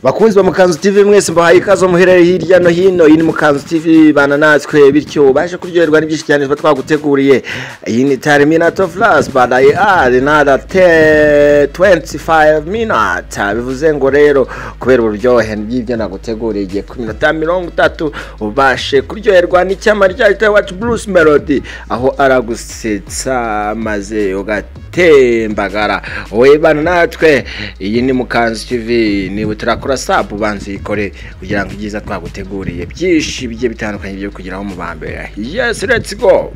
Bakunzi ba Mukanzu TV mwese mbahaye ikazo muherere hirya no hino. Iyi ni Mukanzu TV bana natwe bityo baje kuryoherwa n'ibyinshi cyane twaguteguriye. Iyi ni Terminate of Last but I add another 25 minutes. Bivuze ngo rero kubera uburyohe n'ibyo naguteguriye igiye ku minota 30 ubashe kuryoherwa n'icyama rya Watch Blues Melody aho aragusetsa maze ugatembagara. Wowe bana natwe iyi ni Mukanzu TV ni buturakora sub banzi ikore kugira ngo igiza twaguteguriye byinshi bigiye bitandukanye byo kugiraho mu bambere. Yes, let's go.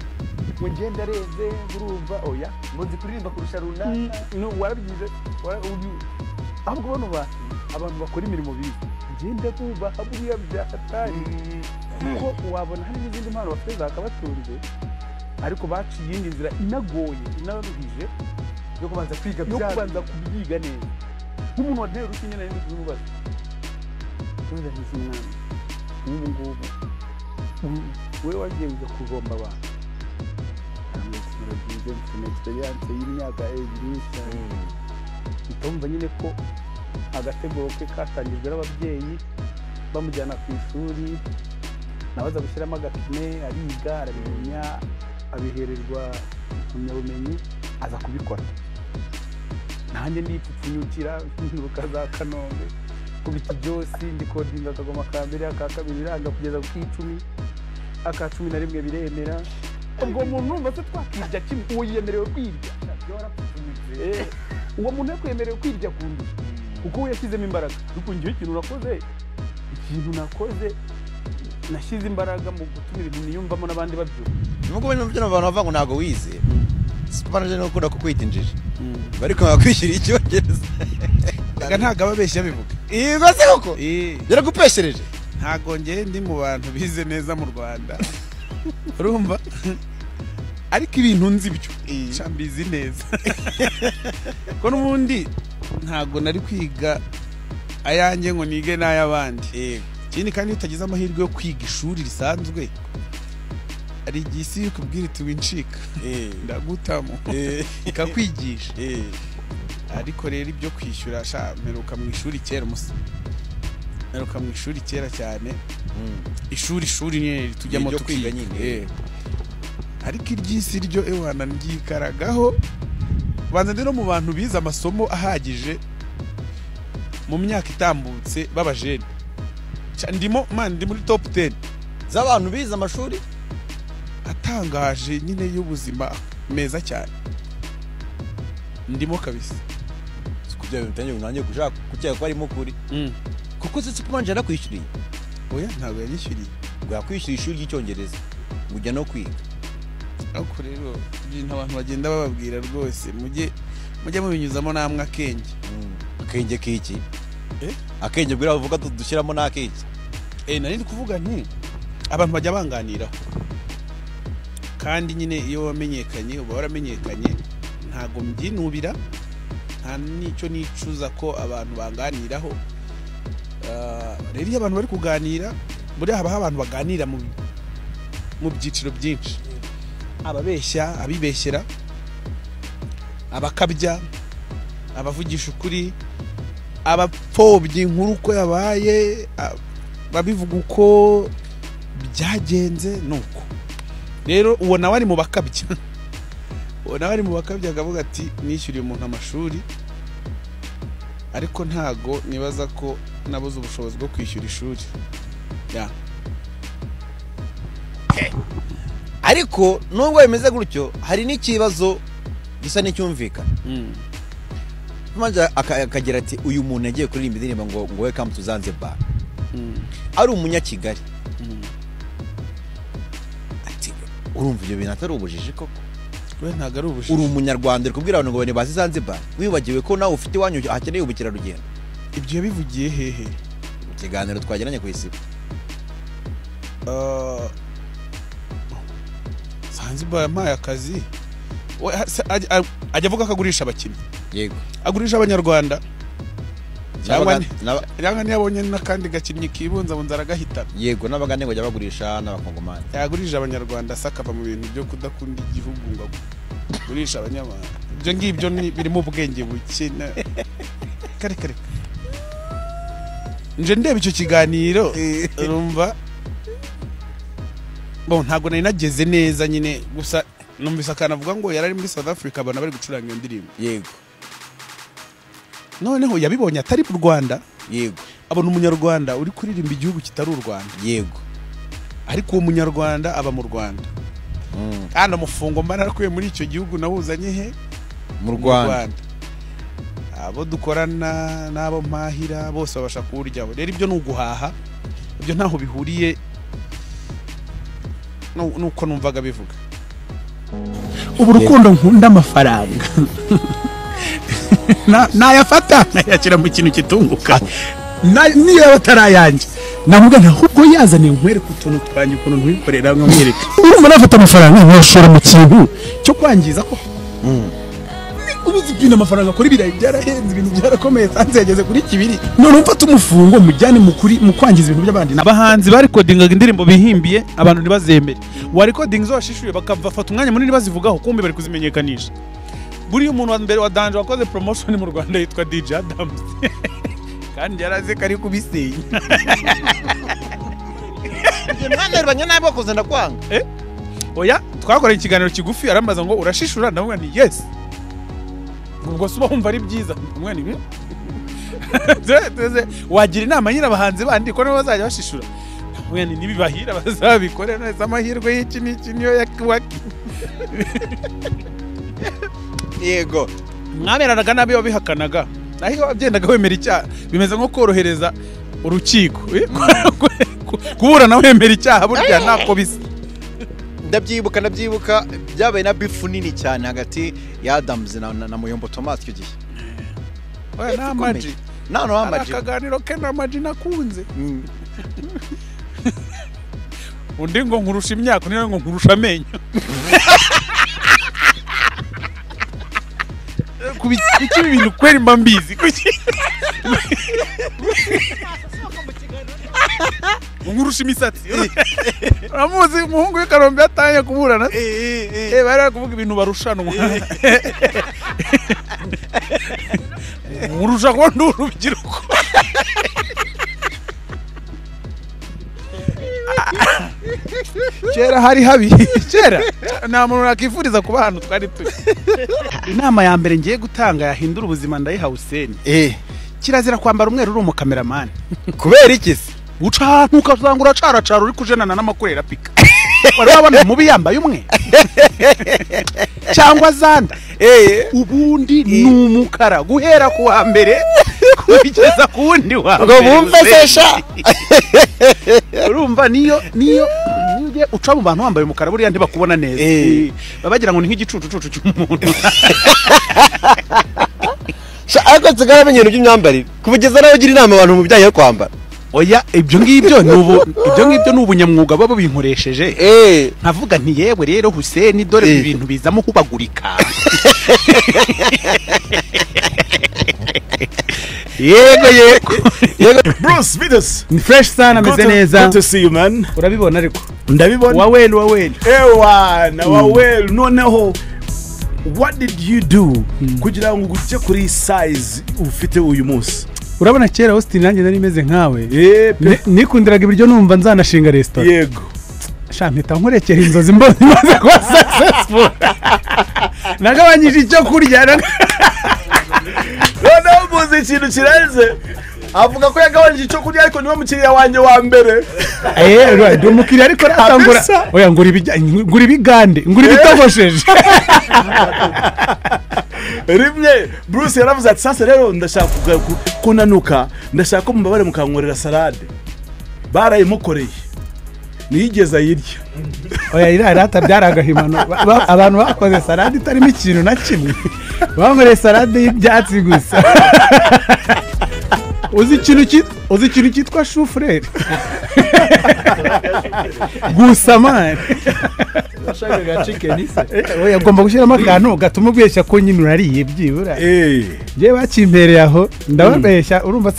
Mugenda reze urumva oya muzi kuririmba kurusha runaka no warabyize ahubwo bano abantu bakora imirimo bize ngenda kuba haburiya byatari kuko wabona hari n'izindi mpano bafite zakabatunze ariko baciye inzira inagoye inaruhije yo kubanza kwiga kubyiga neza nk'umuntu wateye rukinye na yindi kubibaza neza n'izimwana ngubu we wagiye kugomba abantu experience y'imyaka myinshi itumva nyine ko agateguro ke katangijwe n'ababyeyi bamujyana ku ishuri nabaza gushyiramo agapime ariga arabimenya abihererwa impamyabumenyi aza kubikora nanjye ndipfupfunyukira nturuka za Kanombe kubita byose ndikodinga akagoma ka mbere aka kabiri iranga kugeza ku 10 aka 11 biremera ubwo muntu numva se twakirya kimwe uwo yemerewe kwirya uwo muntu yakwemerewe kwirya kundi kuko yashyizemo imbaraga kuko ngiye ikintu nakoze nashize imbaraga mu gutuma ibintu niyumvamo n'abandi babyumva nuko bino byo abantu bava ngo nago wize sipanaje no kunda kukwitinjije bariko bakwishyira icyongereza ntago ababeshya bivuga yego se koko yara gupeshereje ntago ngiye ndi mu bantu bize neza mu Rwanda urumva ariko ibintu nzi byo cambizi neza ko n'ubundi ntago nari kwiga ayanjye ngo nige n'ayabandi ikindi kandi utagize amahirwe yo kwiga ishuri risanzwe ari igisi ukubwira iti wincika ndagutamo ikakwigisha ariko rero ibyo kwishyura mperuka mu ishuri kera musa mperuka mu ishuri kera cyane ishuri nyine tujyamo tukiga nyine ariko iryisi ryo ewana ngikaragaho banza ndero mu bantu biza amasomo ahagije mu myaka itambutse babajene ndimo ndi muri top 10 z'abantu biza amashuri atangaje nyine y'ubuzima meza cyane ndimo kabisa kujya bitanye unanye gushaka kucyeka ko ari mukuri kuko se supermanje arakwishyuriye oya ntago yanyishyuriye yakwishyura ishuri ry'icyongereza mujya no kwiga ariko rero ibintu abantu bagenda bababwira rwose mujye mubinyuzamo namwe akenge akenge kiki akenge bwira bavuga dushyiramo nakiki nari kuvuga nti abantu bajya banganiraho kandi nyine iyo wamenyekanye uba waramenyekanye ntago mbyinubira nta nicyo nicuza ko abantu banganiraho rero iyo abantu bari kuganira muri haba abantu baganira mu byiciro byinshi ababeshya abibeshyera abakabya abavugisha ukuri abapfobye inkuru ko yabaye babivuga uko byagenze nuko rero uwo nawe ari mu bakabya akavuga ati nishyuriye umuntu amashuri ariko ntago nibaza ko nabuze ubushobozi bwo kwishyura ishuri ariko nubwo bimeze gutyo hari n'ikibazo gisa n'icyumvikana manje akagira ati uyu muntu yagiye kuririmba indirimbo ngo welcome to Zanzibar ari umunyakigali ati urumva ibyo bintu atari ubujiji koko we ntago ari ubujiji uri umunyarwanda kubwira abantu ngo bane bazi Zanzibar wibagiwe ko nawe ufite wanyu akeneye ubukira rugendo ibyo bivugiye hehe ikiganiro twagiranye ku isibo Zanzibar yampaye akazi ajya avuga ko agurisha abakinnyi yego agurisha abanyarwanda cyangwa ntiyabonye n'akandi gakinnyi kibunzabunza aragahitana yego n'abagande ngo ajya bagurisha n'abakongomani yagurije abanyarwanda sakava mu bintu byo kudakunda igihugu ngo agurisha abanyamahanga ibyo ngibyo birimo ubwenge buke kare nje ndeba icyo kiganiro urumva bon ntago nari nageze neza nyine gusa numvise akanavuga ngo yarari muri South Africa abana bari gucuranga iyo ndirimbo yego noneho yabibonye atari mu Rwanda yego abona umunyarwanda uri kuririmba igihugu kitari u Rwanda yego ariko uwo munyarwanda aba mu Rwanda kandi umufungo mba narakuye muri icyo gihugu nawuzanye he mu Rwanda abo dukorana n'abo mpahira bose babasha kuwuryaho rero ibyo ni uguhaha ibyo ntaho bihuriye nuko numvaga bivuga ubu rukundo nkunda amafaranga nayafata nkayashyira mu kintu kitunguka niyo yaba atarayanjye navuga ahubwo yazaniye nkwereka utuntu twanjye ukuntu ntuyikorera nkamwereka urumva nafata amafaranga nkayashora mu kintu cyo kwangiza ko ubuzi bw'ino amafaranga kuri birayi byarahenze ibintu byarakomeye sanze yageze kuri kibiri none mfata umufungo mujyane mu kwangiza ibintu by'abandi n'abahanzi bari codingaga indirimbo bihimbiye abantu ntibazemere wari coding zoshishuye bakafata umwanya munini bazivugaho kumbe bari kuzimenyekanisha buri umuntu wa mbere wa Danje wakoze promotion mu Rwanda yitwa DJ Adams kandi yaraze kari kubisenya mwana rubanye nabi bakoze ndakwanga oya twakoreye ikiganiro kigufi arambaza ngo urashishura ndavuga ni yes ubwo suba humva ari byiza umwana wagira inama nyine abahanzi bandi ko nabo bazajya bashishura umwana nibibahira bazabikore neza amahirwe y'iki n'iki niyo yakwaki yego mwameranaga nabi wabihakanaga naho wabyendaga wemera icyaha bimeze nko korohereza urukiko kuburana wemera icyaha burya ntako bisa ndabyibuka byabaye na bifu nini cyane hagati ya Adams na Muyombo Thomas icyo gihe oya na Amaji nano Amaji akaganiro ke na Amaji nakunze undi ngo nkurusha imyaka niyo ngo nkurusha amenyo kubiki ibintu kweri mbambizi nkurusha imisatsi uramuzi umuhungu w'Ikarombe yatanye kuburana bari kuvuga ibintu barushanwa nkurusha ko ndi urubyiruko kera hari habi kera nta muntu nakifuriza kuba ahantu twari turi inama ya mbere ngiye gutanga yahindura ubuzima ndayiha Hussein kirazira kwambara umweru uri umukameramani kubera iki se uca ahantu ukasanga uracaracara uri kujenana n'amakurera pika wari wabona mubi yambaye umwe cyangwa zanda ubundi ni umukara guhera ku wa mbere kugeza ku wundi wa mbere ngo bumve sesha urumva niyo uca mu bantu wambaye umukara buriya ntibakubona neza babagira ngo ni nk'igicucucucu cy'umuntu ariko nsigaramenye ibintu by'imyambarire kubugeza nawe ugira inama abantu mu bijyanye no kwambara oya ibyo ngibyo ni ubunyamwuga baba binkoresheje nkavuga nti yewe rero Hussein dore ibintu bizamo hubagurika yego Bruce Vidas ni fresh sana meze neza good to see you man urabibona ariko ndabibona waweli na waweli noneho what did you do kugira ngo ugute kuri size ufite uyu munsi urabona kera Austin nanjye nari meze nkawe nikundiraga ibiryo numva nzanashinga restaurant yego shampita nkurekera inzozi mbona imaze kuba successful nagabanyije icyo kurya noneho muzi ikintu kirenze avuga ko yagabanyije icyo kurya ariko niwe mukiriya wanjye wa mbere ndi umukiriya ariko ratangura oya ngura ibigande ngura ibitogosheje rimwe Bruce yaravuze ati sasa rero ndashaka kunanuka ndashaka ko mubabare mukankorera salade barayimukoreye niyigeze ayirya oya irata byaragahimano abantu bakoze salade itarimo ikintu na kimwe bankoreye salade y'ibyatsi gusa uzi ikintu cyitwa shufurere gusa mani washakaga chicken se oya agomba gushyiramo akantu gatuma ubeshya ko nyine urariye byibura njye bakimpereye aho ndababeshya urumva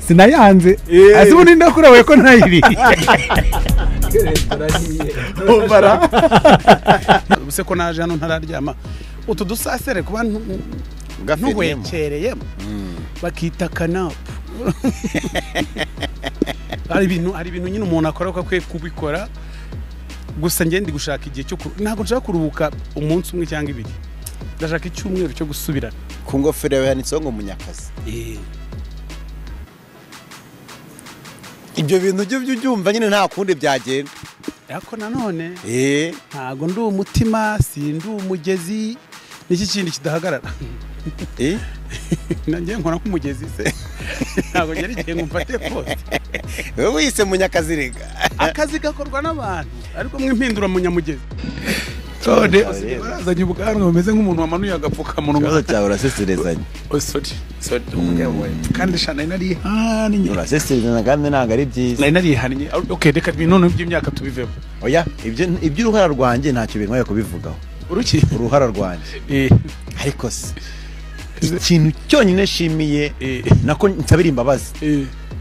sinayanze ase ubundi ndakurawe ko ntayiriye ubuse ko naje hano ntararyama utu dusasere kuba ntuwekereyemo bakita kanapu hari ibintu nyine umuntu akora ko akwiye kubikora gusa njye ndi gushaka igihe cyo ntabwo nshaka kuruhuka umunsi umwe cyangwa ibiri ndashaka icyumweru cyo gusubirana ku ngofero yawe handitseho ngo Munyakazi ibyo bintu byo byumva nyine nta kundi byagenda ariko nanone ntabwo ndi umutima sindi umugezi niki kindi kidahagarara nanjye nkora nk'umugezi se ntabwo ngera igihe ngumfate poste wowe wise Munyakazi rega akazi gakorwa n'abantu ariko mwimpindura munyamugezi Tode barazanye ubwanwa bumeze nk'umuntu wamanuye agapfukamunwa ngazo cyawe uraseserezanye sorry kandi shana nari haniye uraseserezana kandi ntabwo ari byiza nari haniye okay reka binone by'imyaka tubivemo oya ibyo uruhara rwanjye ntacyo bintwaye kubivugaho uruhara rwanjye ariko se ikintu cyonyine nshimiye nako nsabira imbabazi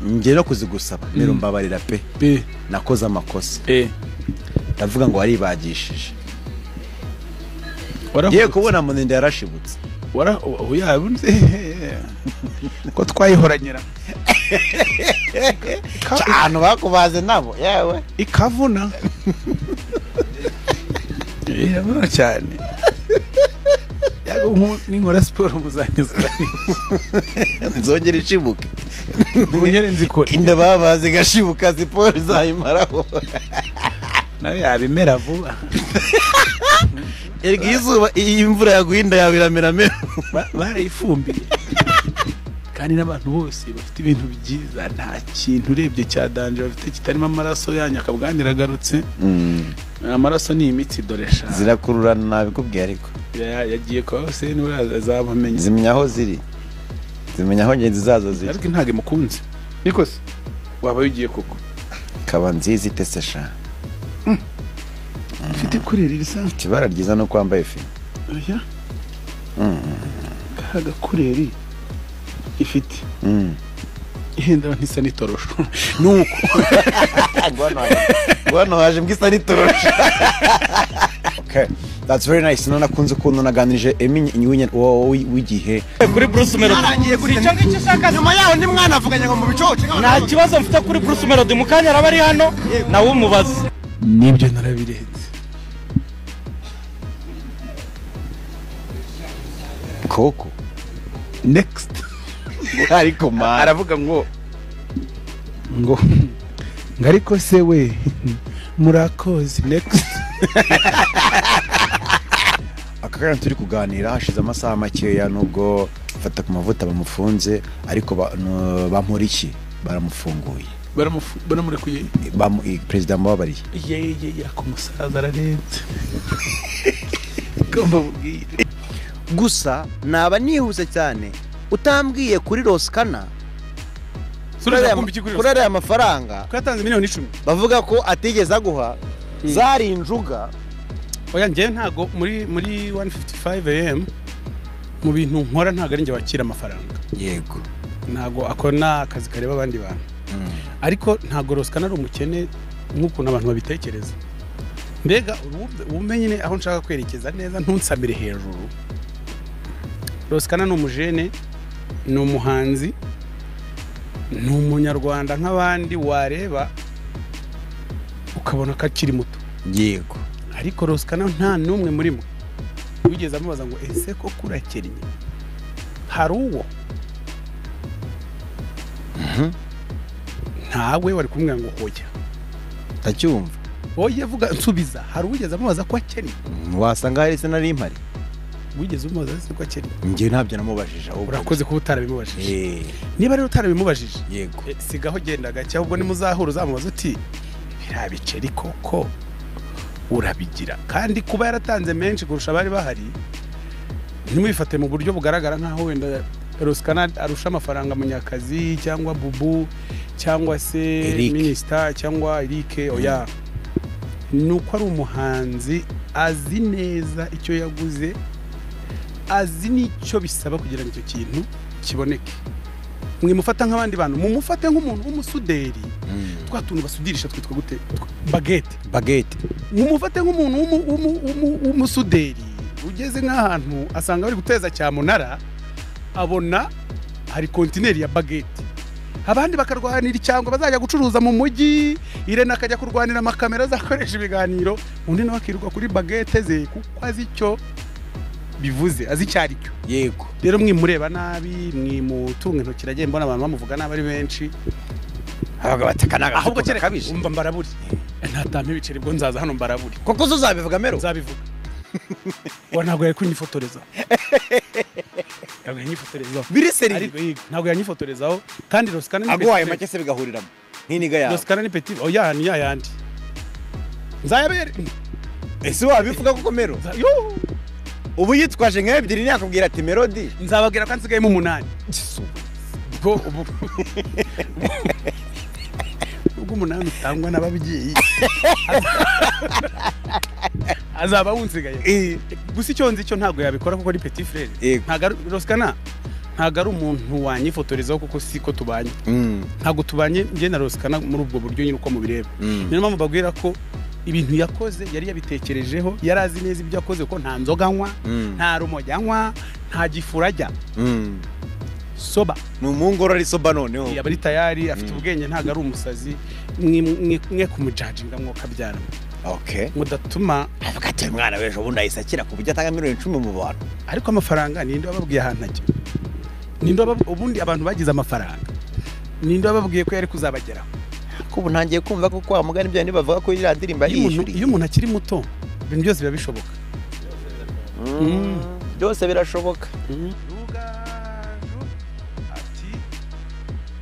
ngiye no kuzigusaba rero mbabarira pe nakoze amakosa ndavuga ngo waribagishije Ye kubona muninde yarashibutse. Uyabunze ko twayihoranyira. Cyane bakubaze nabo yewe ikavuna. Yabona cyane. Yago nkora siporo muzanyuza. Nzongera ishibuke. Bunyere nzikora. Inda babaze gashibuka siporo zayimaraho. Nawe yabimera vuba. Erega izuba imvura yaguhinda yawe irameramera barayifumbiye kandi n'abantu bose bafite ibintu byiza nta kintu urebye cya danje bafite kitarimo amaraso yanyu akabwanira agarutse amaraso ni imitsi doresha zirakururana nabikubwiye ariko yagiye kwa hose niwe azabamenye zimenya aho ziri zimenya aho ngenzi zazo ziri ariko ntage mukunze niko se waba yugiye koko kaba nziza itesesha Ufite kureri risa kibara ryiza no kwambaye fi oya kaga kureri ifite ihenda ntisa nitorosho nuko Bwana waje mbwisa nitorosho Okay, that's very nice. Nona kunze kuntu naganirije Eminye w'igihe kuri Bruce Melody arangiye kuri icyo ngicyo shaka nyuma yaho ndi mwana avuganye ngo mu bicoce nta kibazo mfite kuri Bruce Melody mukanya arabari hano nawe umubaza nibyo narabirenze koko next ariko ma aravuga ngo ariko se we murakoze next akagana turi kuganira hashize amasaha makeya nubwo fata ku mavuta bamufunze ariko bamuriki baramufunguye baramurekuye president mubabariye ye akumusaza ararenze komba bubwire gusa naba nihuse cyane utambwiye kuri Roskana kuri ariya mafaranga twatanze miliyoni 10 bavuga ko atigeze aguha zari injuga oya njye ntago muri 1:55 am mu bintu nkora ntago ari njye wakira amafaranga yego ntago akona akazi kareba abandi bantu ariko ntago Roskana ari umukene nk'uko n'abantu babitekereza mbega ubumenye aho nshaka kwerekeza neza ntunsamire hejuru Roskana n'umujene n'umuhanzi n'umunyarwanda nk'abandi wareba ukabona ko akiri muto yego ariko Roskana nta numwe muri mwe wigeze amubaza ngo ese ko kurakennye hari uwo ntawe wari kumwe ngo hoya tacyumva oye vuga nsubiza hari wigeze amubaza ko akennye wasanga hari se nari impari wigeze umubaza se ko akennye ngiye ntabyo namubajije ahubwo urakoze kuba utarabimubajije niba rero utarabimubajije yego sigaho genda gake ahubwo nimuzahura uzamubaza uti birabiceri koko urabigira kandi kuba yaratanze menshi kurusha abari bahari ntimwifate mu buryo bugaragara nkaho wenda Roskana arusha amafaranga Munyakazi cyangwa Bubu cyangwa se Minister cyangwa Eric oya nuko ari umuhanzi azi neza icyo yaguze azi nicyo bisaba kugira ngo icyo kintu kiboneke mwimufata nk'abandi bantu mumufate nk'umuntu w'umusuderi twatuntu basudirisha twitwa gute baguette mumufate nk'umuntu w'umusuderi ugeze nk'ahantu asanga bari guteza cyamunara abona hari kontineri ya baguette abandi bakarwanira cyangwa bazajya gucuruza mu mujyi Irene akajya kurwanira amakamera azakoresha ibiganiro undi nawe akiruka kuri bagete ze kuko azi icyo bivuze azi cyari cyo yego rero mwimureba nabi mwimutunga intoki ragiye mbona abantu bamuvuga nabi ari benshi abaga batakanaga ahubwo kabije umva mbaraburi ntatampe ibiceri bwo nzaza hano mbaraburi koko uzabivuga mero nzabivuga wa ntabwo yari kunyifotoreza ntabwo yanyifotorezaho biri seri ariko ntabwo yanyifotorezaho kandi Rosikana ni agwaye make se bigahuriramo nk'iniga yawe Rosikana ni petit oya ni yayandi nzayabere ese wabivuga koko mero ubu yitwaje nka ebyiri nakubwira ati Melody nzababwira ko nsigayemo 8 ubwo umunani utangwa n'ababyeyi azaba wunsigaye gusa icyo nzi cyo ntabwo yabikora kuko ari petit frère ntabwo Rosikana ntabwo ari umuntu wanyifotorezaho kuko siko tubanye ntabwo tubanye njye na Rosikana muri ubwo buryo nyine uko mubireba niyo mpamvu bagwira ko ibintu yakoze yari yabitekerejeho yarazi neza ibyo yakoze ko nta nzoga nywa nta rumogi anywa nta gifura ajya soba ni umungoro ari soba noneho yaba ari tayari afite ubwenge ntabwo ari umusazi mwe kumujajinga mwokabyara okay mudatuma avuga ati mwana wejo bundi ayisakira ku buryo atanga $10,000 mu bantu ariko amafaranga ninde wababwiye ahantu ajya ninde ubundi abantu bagize amafaranga ninde wababwiye ko yari kuzabageraho kubu ntangiye kumva ko kwa mugani bya nibavuga ko iriya ndirimba yishuri iyo umuntu akiri muto ibintu byose biba bishoboka byose birashoboka Rugaju ati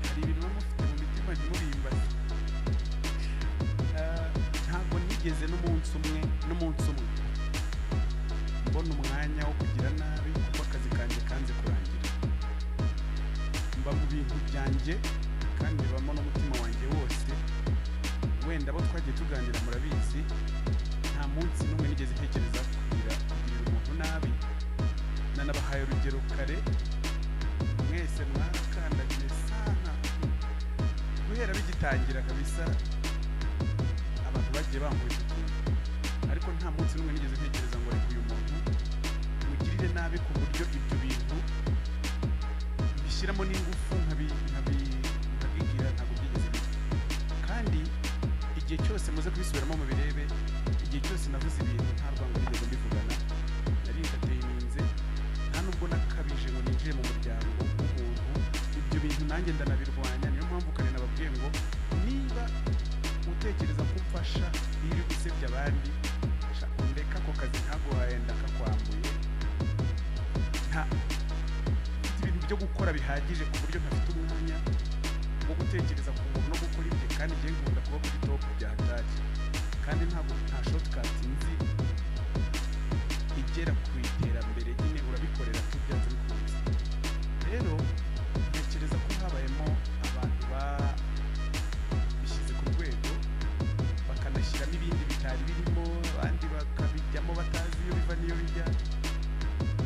hari ibintu mufite mu mitima ntimurimba ntabwo nigeze n'umunsi umwe mbona umwanya wo kugira nabi kuko akazi kanjye kanze kurangira mba mu bintu byanjye kandi bibamo n'umutima wanjye wose wenda abo twagiye tuganira murabizi nta munsi n'umwe nigeze ntekereza kugira umuntu nabi nanabahaye urugero kare mwese mwarakandagiye sana guhera bigitangira kabisa abantu bagiye bambuye utuntu ariko nta munsi n'umwe nigeze ntekereza ngo reka uyu muntu mugirire nabi ku buryo ibyo bintu bishyiramo n'ingufu nkabibwira ntabwo byigeze biba kandi igihe cyose muze kubisubiramo mu birebe igihe cyose navuze ibintu nta rwango nigeze mbivugana nari entertaininze nta nubwo nakabije ngo ninjire mu muryango w'umuntu ibyo bintu nanjye ndanabirwanya niyo mpamvu kare nababwiye ngo niba utekereza ko umfasha iyo uri gusebya abandi ndeka ako kazi ntaguhaye ndakakwambuye nta ibintu byo gukora bihagije ku buryo ntafite umwanya wo gutekereza ku muntu no gukora ibye kandi ngiye nkunda kuba kuri top bya hatari kandi ntabwo nta shortcut nzi igera ku iterambere nyine urabikorera tubyanze bikunze rero ntekereza ko habayemo abantu babishyize ku rwego bakanashyiramo ibindi bitari birimo abandi bakabijyamo batazi iyo biva n'iyo bijya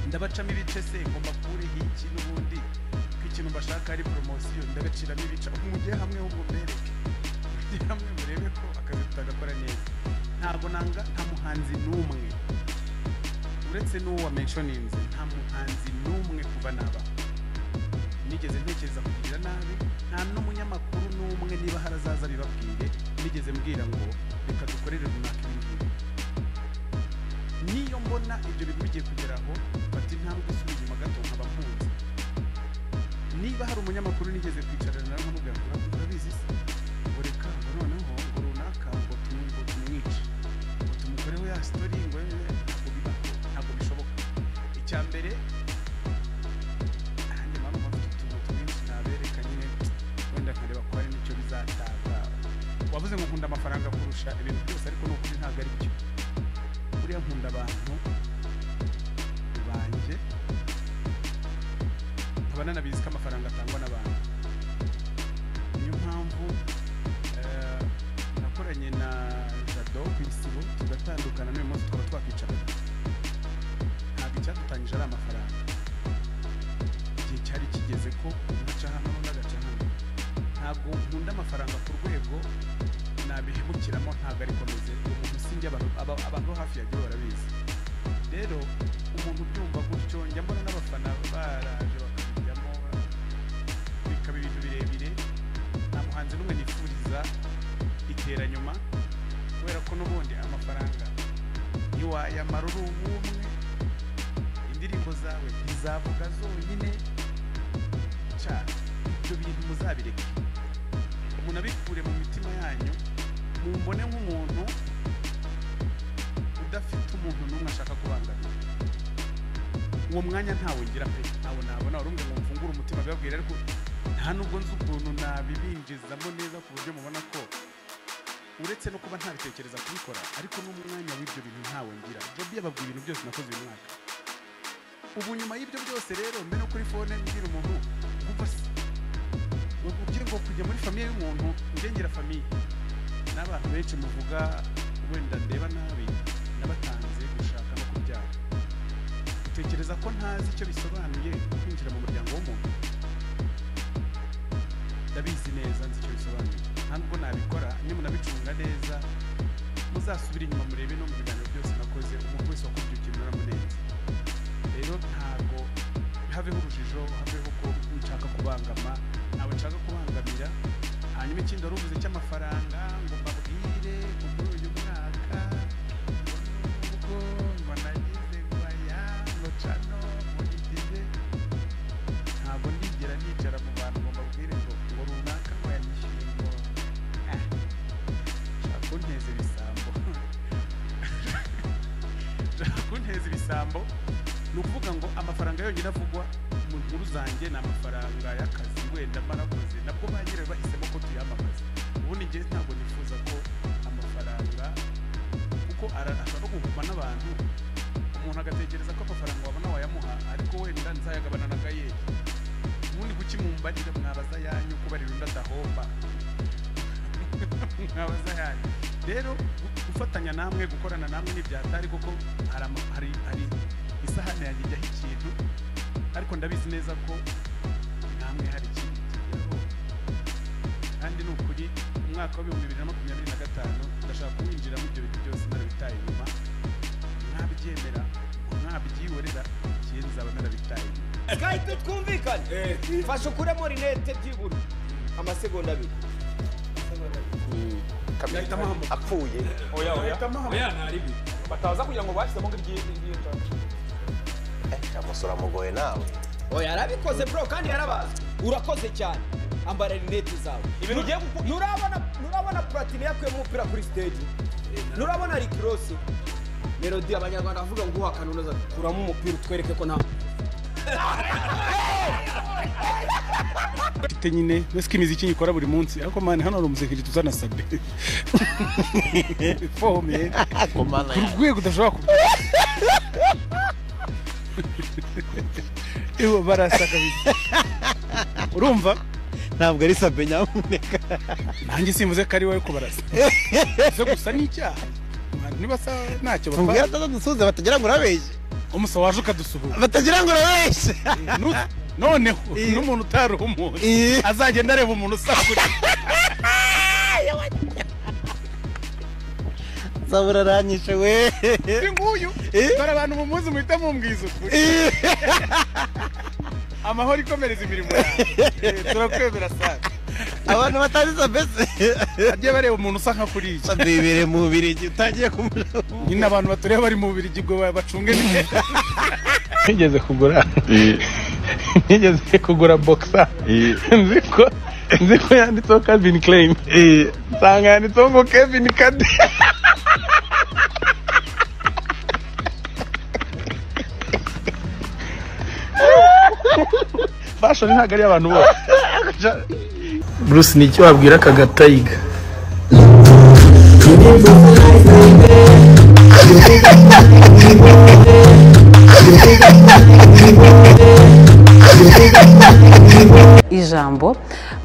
ndabacamo ibice se ngo mbakureho iki n'ubundi ko ikintu mbashaka ari poromosiyo ndagaciramo ibice mujye hamwe ahubwo mbereke mujye hamwe murebe ko akazi tutagakora neza ntabwo nanga nta muhanzi n'umwe uretse n'uwa mentioninze nta muhanzi n'umwe kuva naba nigeze ntekereza kugira nabi nta n'umunyamakuru n'umwe niba harazaza bibabwire nigeze mbwira ngo reka dukorere runaka ibingibi niyo mbona ibyo bintu bigiye kugeraho fata intambwe isubira inyuma gato nkaba mpunzi niba hari umunyamakuru nigeze kwicarana nawe nkamubwira ngo urabizi se ngo reka ngo noneho ngo runaka ngo tumwice ngo tumukoreho ya story ngo ntabwo bibaho ntabwo bishoboka icya mbere nanjye mama mfite utuntu twinshi nabereka nyine wenda nkareba ko hari n'icyo bizatanga wavuze ngo nkunda amafaranga kurusha ibintu byose ariko ni ukuri ntabwo ari byo buriya nkunda abantu banjye nkaba nanabizi ko amafaranga atangwa n'abantu niyo mpamvu nakoranye na Jado ku isibo tugatandukana n'uyu munsi tukaba twakicarana ntabwo icyadutangije ari amafaranga igihe cyari kigeze ko ugaca hano n'agaca hano ntabwo nkunda amafaranga ku rwego nabihemukiramo ntabwo ari komeze umuntu sinjye abantu hafi yagiye barabizi rero umuntu ubyumva gutyo njya mbona n'abafana baraje bakabijyamo bikaba ibintu birebire wayamara uri ubumwe indirimbo zawe ntizavuga zonyine cyane ibyo bintu muzabireke umuntu abikure mu mitima yanyu mumbone nk'umuntu udafite umuntu n'umwe ashaka kubangamira uwo mwanya ntawe ngira pe ntawe nabona urumwe ngo mfungure umutima bibabwira ariko nta nubwo nzi ukuntu nabibinjizamo neza ku buryo mubona ko uretse no kuba ntabitekereza kubikora ariko n'umwanya w'ibyo bintu ntawe ngira Joby yababwiye ibintu byose nakoze uyu mwaka ubu nyuma y'ibyo byose rero mbe no kuri phone mbwira umuntu umva ugiye ngo kujya muri famiye y'umuntu ngira famiye n'abantu benshi muvuga wenda ndeba nabi nabatanze gushaka no kubyara utekereza ko ntazi icyo bisobanuye kwinjira mu muryango w'umuntu ndabizi neza nzi icyo bisobanuye ntabwo nabikora nyuma nabicunga neza muzasubira inyuma murebe no mu biganiro byose nakoze umuntu wese wakoze icyo kintu naramunenze rero ntabwo habeho urujijo habeho ko nshaka kubangama ntabwo nshaka kubangamira hanyuma ikindi wari uvuze cy'amafaranga ngo mbabwire muri uyu mwaka ngo nagize ngo aya ngo cano mugize ntabwo ndigera nicara mu bantu ngo mbabwire ngo runaka ngo yanyishyuye ngo nshaka kunteza ibisambo nshaka kunteza ibisambo ni ukuvuga ngo amafaranga yonyine avugwa mu nkuru zanjye ni amafaranga y'akazi wenda marakoze nabwo ba nyirayo bahisemo ko tuyamamaza ubundi njye ntabwo nifuza ko amafaranga kuko ashobora kuguma n'abantu umuntu agatekereza ko amafaranga wabona wayamuha ariko wenda nzayagabana na gayeri ubundi kuki mumbarira mwabaza yanyu kubarira undi adahomba mwabaza yanyu rero gufatanya namwe gukorana namwe n'ibyatari kuko hari isahani yanjye ijyaho ikintu ariko ndabizi neza ko namwe hari ikintu kigeraho kandi ni ukuri umwaka wa 2025 ndashaka kuwinjiramo ibyo bintu byose narabitaye inyuma mwabyemera mwabyihorera ikintu nzaba narabitaye inyuma Skype twumvikane fasha ukuremo rinete byibura amasegonda abiri kabita mahamo apfuye oya ntaribi bataza kugira ngo bashyizemo ng'iryirinda amusura mugoye nawe oya arabikoze bro kandi yarabaza urakoze cyane ambara rinete zawe nurabona platine yakuye mu mupira kuri stage nurabona Rick Ross melody abanyarwanda bavuga ngo uhakanuza kuramo umupira utwereke ko nta mfite nyine nese imiziki nyikora buri munsi ariko mani hano ari umuziki tuzana sabe fome kurwego udashobora kuba ewe barasa kabisa urumva ntabwo ari sabe nyamuneka nanjye simvuze ko ari wowe ko barasa zo gusa n'icyaha niba sa ntacyo bapfa ubwira atadusuze batagira ngo urabeshye umusa waje ukadusuhuza batagira ngo urabeshye noneho n'umuntu utari umuntu azagenda areba umuntu usakura zabura ranyishe we nguyu dore abantu mumuzi muhita mumbwiza ukuri amahoro ikomereza imirimo yawe turakwemera sana abantu batazi sabese agiye bareba umuntu usa nka kuriya sabibere mu Bubiligi utagiye kumureba nyine abantu batureba bari mu Bubiligi ngo bacunge neza nigeze kugura boxer nzi ko yanditseho Calvin Klein nsanga yanditseho ngo Kevin Kade fashion ntabwo ari abantu bose Bruce nicyo wabwira aka gatayiga ijambo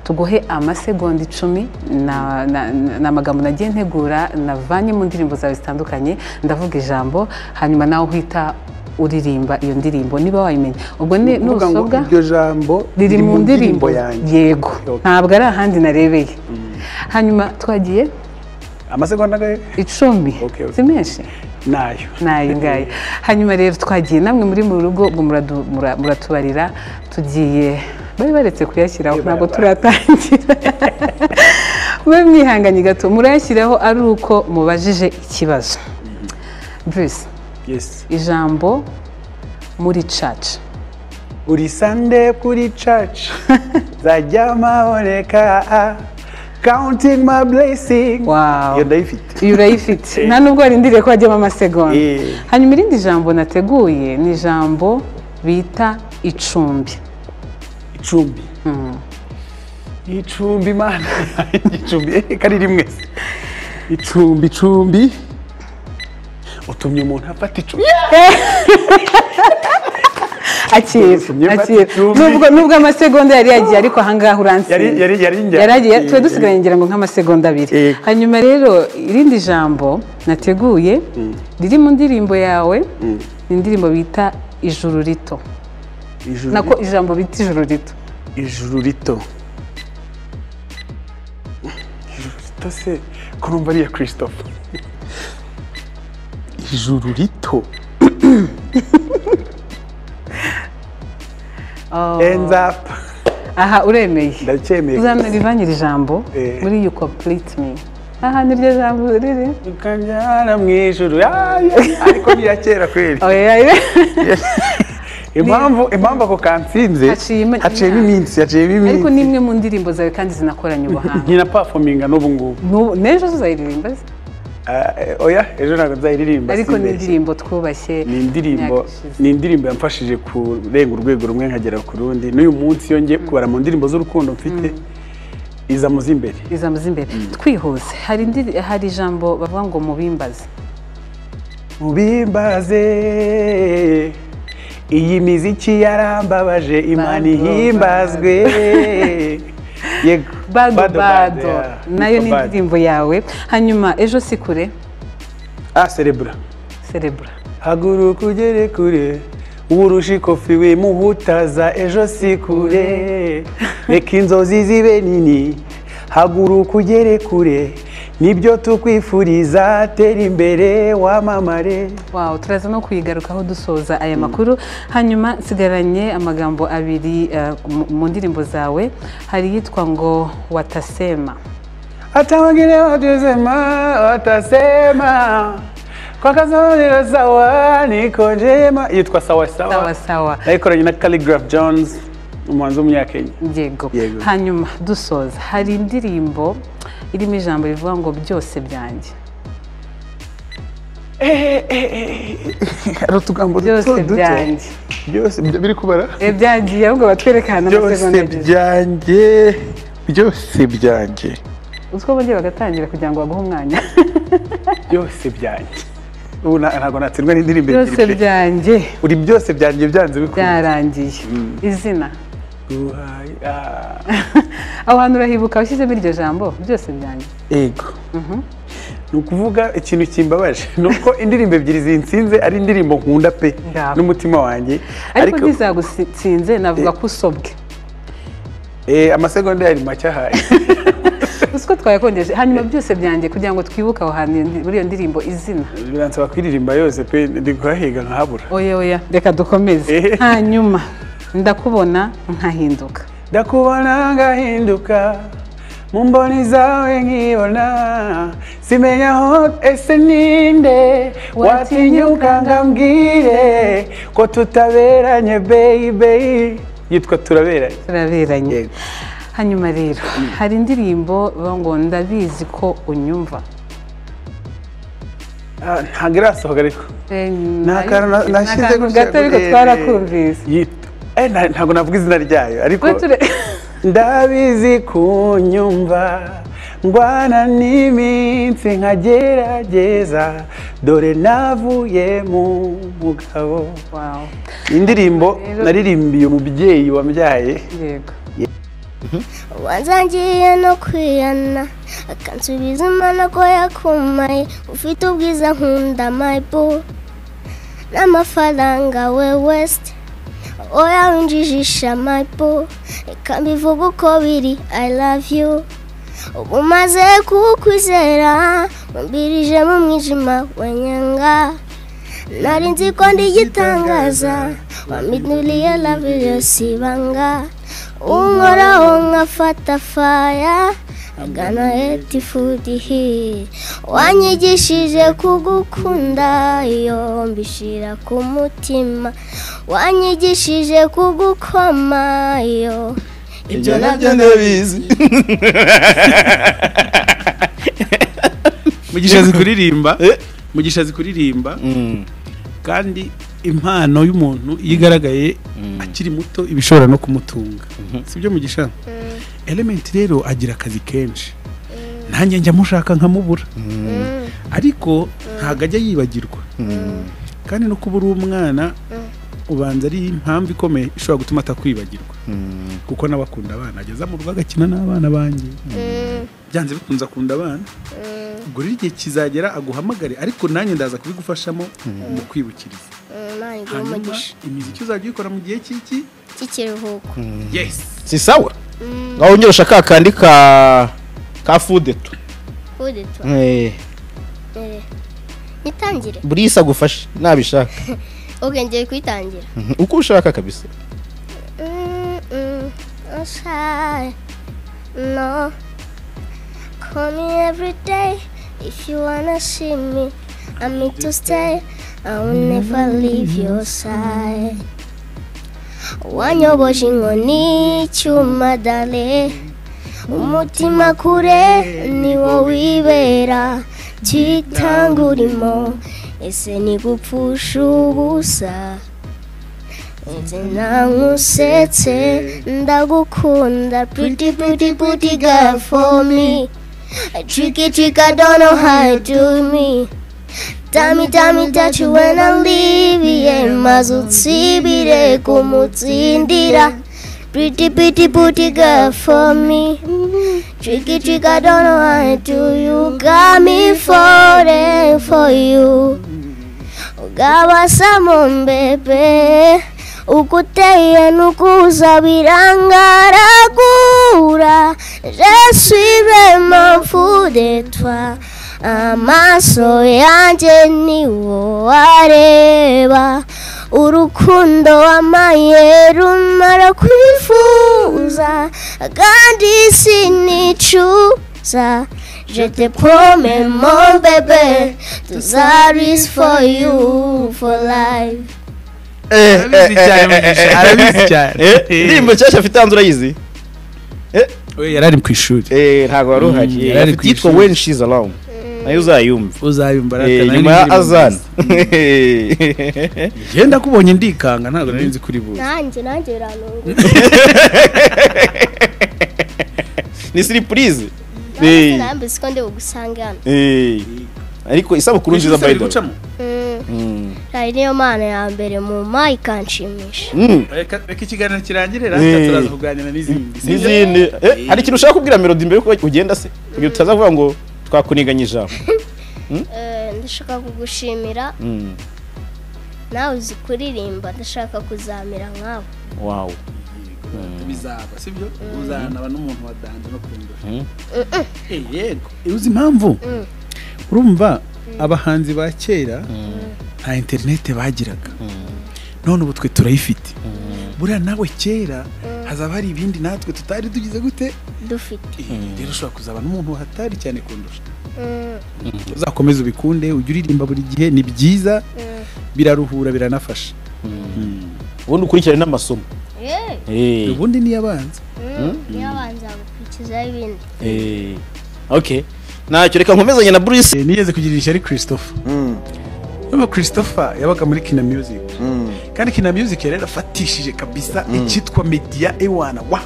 tuguhe amasegonda 10 na magambo nagiye ntegura navanye mu ndirimbo zawe zitandukanye ndavuga ijambo hanyuma nawe uhita uririmba iyo ndirimbo niba wayimenya ubwo nusobwa iryo jambo riri mu ndirimbo yanjye yego ntabwo ari ahandi narebeye hanyuma twagiye amasegonda 10 si menshi nayo ngayo hanyuma rero twagiye namwe muri mu rugo ngo muratubarira tugiye bari baretse kuyashyiraho ntabwo turatangira mwe mwihanganye gato murayashyiraho ari uko mubajije ikibazo Bruce Yes. ijambo muri church. Buri Sunday kuri church zajya maboneka counting my blessing. Wow. Iyo ndayifite. Iyo urayifite. Nta nubwo warindiriye ko hajyamo amasegonda. Hanyuma irindi jambo nateguye ni ijambo bita icumbi. Icumbi. Icumbi mana. Icumbi kari rimwe. Icumbi. Utumye umuntu afata icumbi. Akira. Nubwo amasegonda yari yagiye ariko ahangaha uransi. Yari twe dusigaranye ngira ngo nk'amasegonda 2. Hanyuma rero irindi jambo nateguye riri mu ndirimbo yawe ni indirimbo bita Ijuru Rito. Nako ijambo bita Ijuru Rito. Ijuru Rito se kurumva ari ya Christophe. Ijuru Rito. Ends up. Aha uremeye. Ndacyemeye. Uzanarivanyira ijambo muri you complete me. Aha niryo jambo riri. Ukanjana mu ijuru. Ariko ni ya kera kweli. Impamvu ako kansinze haciyemo iminsi. Ariko nimwe mu ndirimbo zawe kandi zinakoranye ubuhanga. Nkina performinga n'ubu ngubu. N'ejo uzayiririmba se? Oya ejo ntabwo nzayiririmba. Ariko ni indirimbo twubashye. Ni indirimbo yamfashije kurenga urwego rumwe nkagera ku rundi. N'uyu munsi yongeye kubara mu ndirimbo z'urukundo mfite iza muzimbere. Twihuse hari ijambo bavuga ngo mubimbaze. Iyi miziki yarambabaje Imana ihimbazwe. Yego. Bado. Nayo ni indirimbo yawe. Hanyuma ejo si kure. Cerebra. Haguruka ugere kure. Urushi kofi we muhutaza ejo si kure. Reka inzozi zibe nini. Haguruka ugere kure. Nibyo tukwifuriza tera imbere wamamare. Wow, turaza no kuyigarukaho dusoza aya makuru. Hanyuma nsigaranye amagambo abiri mu ndirimbo zawe. Hari yitwa ngo watasema. Atawagire watasema. Kwa kazonera sawa niko njema. Yitwa sawa. Nayikoranye na Calligraph Jones umuhanzi w'umunyakenya. Yego. Hanyuma dusoza hari indirimbo irimo ijambo rivuga ngo byose byanjye. Utugambo byose byanjye. Byose biri kubara? Byanjye ahubwo batwerekana amasegonda. Byose byanjye. Uzko bongeye bagatangira kugira ngo baguhe umwanya. Byose byanjye. Ubu ntabwo natsirwa n'indirimbo byose byanjye. Uri byose byanjye byanze bikuru. Byarangiye. Izina. Aho hantu urahibuka washyizemo iryo jambo byose byanjye. Yego. Ni ukuvuga ikintu kimbabaje nuko indirimbo ebyiri zinsinze ari indirimbo nkunda pe n'umutima wanjye. Ariko ntizagutsinze navuga ko usobwe. Amasegonda yari make ahaye. Usko twayakongeje hanyuma byose byanjye kugira ngo twibuke aho hantu muri iyo ndirimbo izina. Biransaba kwiririmba yose pe ndi kuhahiga nkahabura. Oya reka dukomeze. Hanyuma ndakubona nkahinduka. Ndakubona ngahinduka mu mboni zawe nkibona simenya aho ese ninde watinyuka ngambwire ko tutaberanye baby. Yitwa turaberanye. Hanyuma rero hari indirimbo ngo ndabizi ko unyumva. Ntabwo irasohoka ariko nashyize gato ariko twarakumvise. Ntabwo navuga izina ryayo ariko ndabizi kunyumva ndwana n'iminsi nkagerageza dore navuye mu mugabo. Indirimbo naririmbiye umubyeyi wambyaye. Yego. Wanzangiye no kwiyana akansubiza Imana ko yakumaye ufite ubwiza nkunda my boo n'amafaranga we west oya winjijisha my boo reka mbivuga uko biri I love you ubu maze kukwizera mbirije mu mwijima wanyanga nari nzi ko ndi gitangaza wamidnuliye love yose ibanga unkoraho nkafata faya gana heti fudi hi wanyigishije kugukunda iyo mbishira ku mutima wanyigishije kugukoma iyo ibyo nabyo ndabizi Mugisha zikuririmba kandi impano y'umuntu yigaragaye akiri muto ibishobora no kumutunga sibyo Mugisha Element rero agira akazi kenshi nanjye njya mushaka nkamubura ariko ntago ajya yibagirwa kandi no kubura umwana ubanza ari impamvu ikomeye ishobora gutuma atakwibagirwa kuko nabakunda abana ageza mu rugo agakina n'abana banjye byanze bikunze akunda abana ubwo rero igihe kizagera aguhamagare ariko nanjye ndaza kubigufashamo mu kwibukiriza hanyuma imiziki uzajya uyikora mu gihe cy'ikiruhuko yes si sawa ngaho ngero shaka kandi ka fudeto nitangire Bruce agufashe nabishaka ngiye kwitangira uko ushaka kabisa no call me every day if you wanna see me I'm meant to stay I will never leave your side wanyoboje inkoni cyuma dale umutima kure ni wo wibera kitangurimo ese ni gupfusha ubusa nangusetse ndagukunda pretty girl for me a tricky trick I don't know how to do me tell me that you when I leave yeah mazutsibire kumutsindira pretty girl for me tricky trick I don't know how to do you got me falling for you ugabasa mbebe ukuteye nukuza birangaragura je suis vraiment fou de toi amaso yanjye niwo areba urukundo wamaye rumara kwifuza kandi sinicuza je te promets mon bébé tout ça is for you for life arabizi cyane ndimbo cyashya afite hanze urayizi yarari ku ishuri ntago wari uhari yitwa when she's alone nayo uzayumva nyuma azana genda kubonye ndikanga ntago nzi kuri buze nanjye ranungu ni surprise nambe sikonde ugusangana ariko isabukuru nziza by the way hari niyo mana ya mbere mu mai kanshimisha reka ikiganiro kirangirira turaza kuganira n'izindi hari ikintu ushaka kubwira Melody mbere yuko ugenda se kugira utaza kuvuga ngo twakuniganye ijambo ndashaka kugushimira nawe uzi kuririmba ndashaka kuzamira nkawe wow bizaba sibyo uzanaba n'umuntu wadanje no kundusha yego uzi impamvu urumva abahanzi ba kera nta internet bagiraga none ubu twe turayifite buriya nawe kera hazaba hari ibindi natwe tutari tugize gute dufite rero ushobora kuzaba n'umuntu hatari cyane kundusha uzakomeza ubikunde ujye uririmba buri gihe ni byiza biraruhura biranafasha ubundi ukurikirane n'amasomo ubundi niyo abanza gukurikizaho ibindi okay ntacyo reka nkomezanye na Bruce nigeze kugirisha ari Christopher Christopher yabaga muri Kina Music kandi Kina Music yari afatishije kabisa icyitwa Media Ewana wa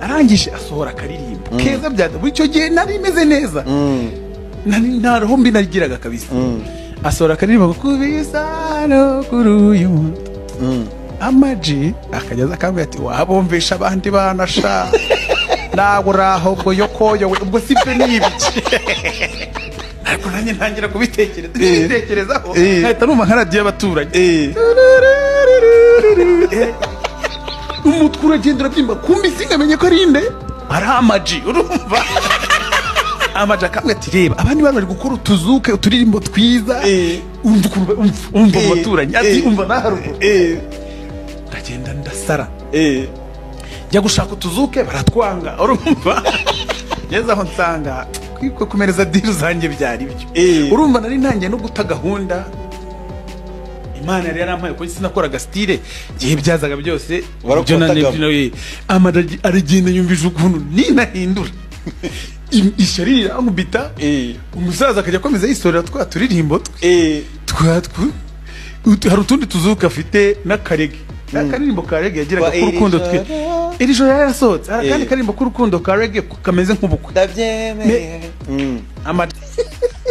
arangije asohora akaririmbo keza byada buri cyo gihe nari meze neza nta roho mbi nagiraga kabisa asohora akaririmbo kubisa no kuruyu Amaji akajyaza akambwira ati wabumvisha abandi banasha nawe uraho ngo yokoyo ubwo sibyo nibiki ariko nanjye ntangira kubitekerezaho nkahita numva nka radiyo y'abaturage umutwe uragenda urabyimba kumbi singamenye ko ari inde ari Amaji urumva Amaji akambwira ati reba abandi bari gukora utuzuke uturirimbo twiza umva mu baturanyi ati umva naharuko ndagenda ndasara njya gushaka utuzuke baratwanga urumva ngeze aho nsanga kumereza deal zanjye byari byo urumva nari ntangiye no guta gahunda Imana yari yarampaye ko sinakoraga style gihe byazaga byose byo nawe aragenda yumvije ukuntu ninahindura ishari riramubita umusaza akajya akomeza yisorera twa turirimbo hari utundi tuzuka afite n'akarege n'akaririmbo ka reggae yagiraga ku rukundo twe iri joro yarasohotse hari akandi karirimbo k'urukundo ka reggae kameze nk'ubukwe ndabyemeye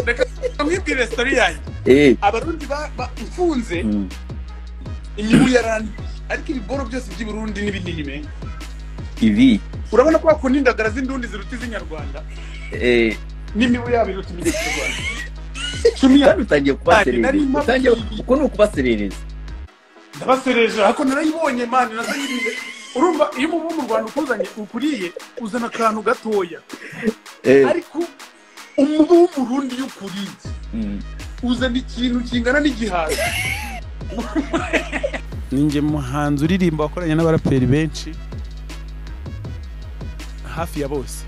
reka mwibwire story yanjye abarundi bafunze imibu yarandi ariko ibiboro byose by'i Burundi n'ibinini ibi urabona ko bakunda indagara z'indundi ziruta iz'inyarwanda n'imibu yabo iruta iz'inyarwanda Shumia utangiye kubaserereza utangiye uko no kubaserereza ndabasereje ariko narayibonye man nazanyirinde urumva iyo mu Rwanda ukuzanye ukuriye uzana akantu gatoya ariko umubu w'umurundi y'ukuriye uzana ikintu kingana n'igihaza ninjye muhanzi uririmba wakoranye n'abaraperi benshi hafi ya bose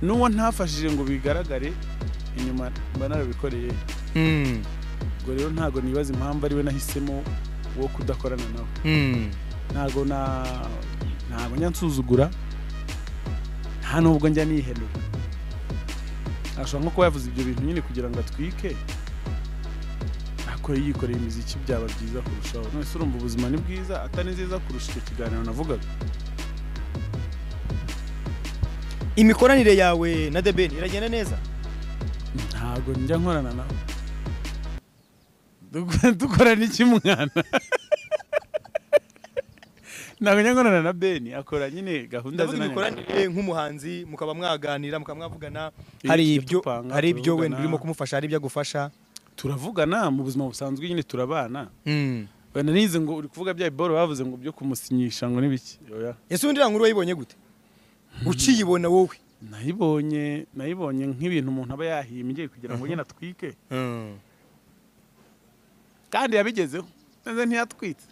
n'uwo ntafashije ngo bigaragare inyuma banarabikoreye ngo rero ntago nibaza impamvu ari we nahisemo wo kudakorana nawe ntago nyansuzugura nta nubwo njya nihenura ashobora nko kuba yavuze ibyo bintu nyine kugira ngo atwike ako yikoreye imiziki byaba byiza kurushaho none se urumva ubuzima ni bwiza atari nziza kurusha icyo kiganiro navugaga imikoranire yawe na The Ben iragenda neza ntago njya nkorana nawe dukorana iki mwana ntago njya nkorana na Ben akora nyine gahunda ze n'imikoranire nk'umuhanzi mukaba mwaganira mukamwavugana hari ibyo wenda urimo kumufasha hari ibyo agufasha turavugana mu buzima busanzwe nyine turabana wenda nize ngo uri kuvuga bya biboro bavuze ngo byo kumusinyisha ngo nibiki oya ese undi nkuru wayibonye gute ukiyibona wowe nayibonye nk'ibintu umuntu aba yahimbye kugira ngo nyine atwike kandi yabigezeho neze ntiyatwitse